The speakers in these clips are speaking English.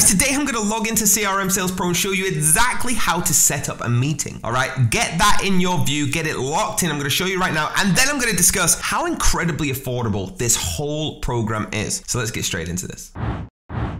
guys, today I'm gonna log into CRM Sales Pro and show you exactly how to set up a meeting, all right? Get that in your view, get it locked in. I'm gonna show you right now, and then I'm gonna discuss how incredibly affordable this whole program is. So let's get straight into this.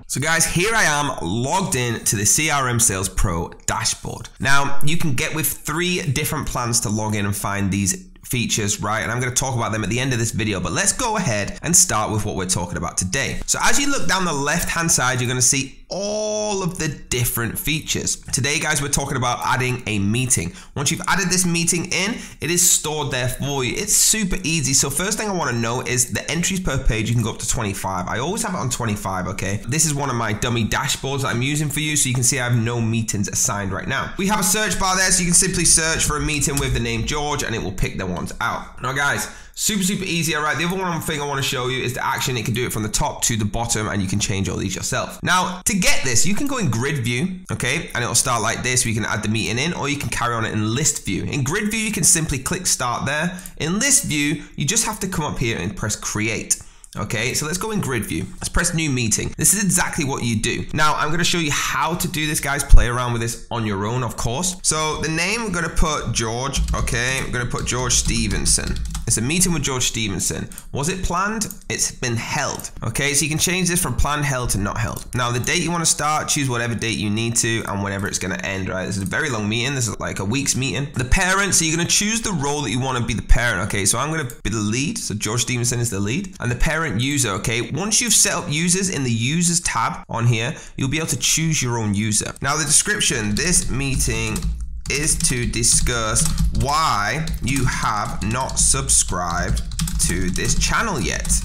So guys, here I am logged in to the CRM Sales Pro dashboard. Now, you can get with 3 different plans to log in and find these features, right? And I'm going to talk about them at the end of this video, but let's go ahead and start with what we're talking about today. So as you look down the left-hand side, you're going to see all of the different features. Today, guys, we're talking about adding a meeting. Once you've added this meeting in, it is stored there for you. It's super easy. So first thing I want to know is the entries per page, you can go up to 25. I always have it on 25, okay? This is one of my dummy dashboards that I'm using for you, so you can see I have no meetings assigned right now. We have a search bar there, so you can simply search for a meeting with the name George, and it will pick the ones out. Now, guys, super easy, all right? The other one thing I want to show you is the action. It can do it from the top to the bottom, and you can change all these yourself. Now, to get this, you can go in grid view, okay? And it'll start like this. We can add the meeting in, or you can carry on it in list view. In grid view, you can simply click start there. In list view, you just have to come up here and press create. Okay, so let's go in grid view. Let's press new meeting. This is exactly what you do. Now, I'm gonna show you how to do this, guys. Play around with this on your own, of course. So the name, I'm gonna put George, okay? I'm gonna put George Stevenson. It's a meeting with George Stevenson. Was it planned? It's been held. Okay, so you can change this from planned, held to not held. Now, the date you wanna start, choose whatever date you need to and whenever it's gonna end, right? This is a very long meeting. This is like a week's meeting. The parent, so you're gonna choose the role that you wanna be the parent, okay? So I'm gonna be the lead. So George Stevenson is the lead. And the parent user, okay? Once you've set up users in the users tab on here, you'll be able to choose your own user. Now, the description, this meeting is to discuss why you have not subscribed to this channel yet.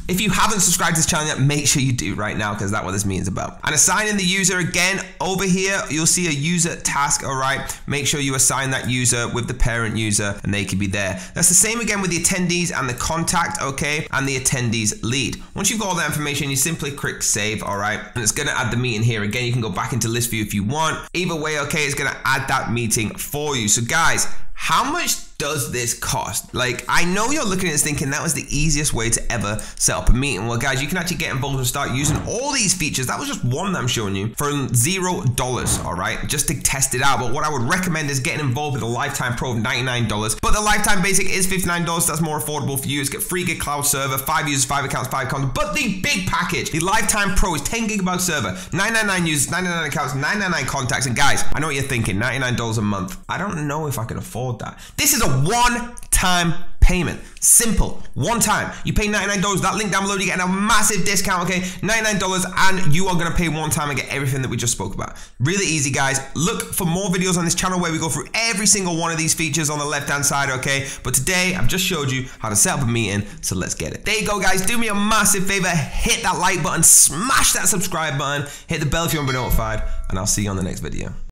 If you haven't subscribed to this channel yet, make sure you do right now, because that's what this meeting's about. And assigning the user, again, over here, you'll see a user task, all right? Make sure you assign that user with the parent user, and they can be there. That's the same again with the attendees and the contact, okay? And the attendees lead. Once you've got all that information, you simply click save, all right? And it's gonna add the meeting here. Again, you can go back into list view if you want. Either way, okay, it's gonna add that meeting for you. So guys, how much does this cost? Like, I know you're looking at this thinking that was the easiest way to ever set up a meeting. Well, guys, you can actually get involved and start using all these features. That was just one that I'm showing you for $0, all right? Just to test it out. But what I would recommend is getting involved with a lifetime pro of $99. But the lifetime basic is $59. That's more affordable for you. It's got 3 gig cloud server, 5 users, 5 accounts, 5 accounts. But the big package, the lifetime pro is 10 gigabyte server, 999 users, 999 accounts, 999 contacts. And guys, I know what you're thinking, $99 a month. I don't know if I can afford that. This is a one-time payment. Simple. One time. You pay $99. That link down below, you get a massive discount, okay? $99, and you are going to pay one time and get everything that we just spoke about. Really easy, guys. Look for more videos on this channel where we go through every single one of these features on the left-hand side, okay? But today, I've just showed you how to set up a meeting, so let's get it. There you go, guys. Do me a massive favor. Hit that like button, smash that subscribe button, hit the bell if you want to be notified, and I'll see you on the next video.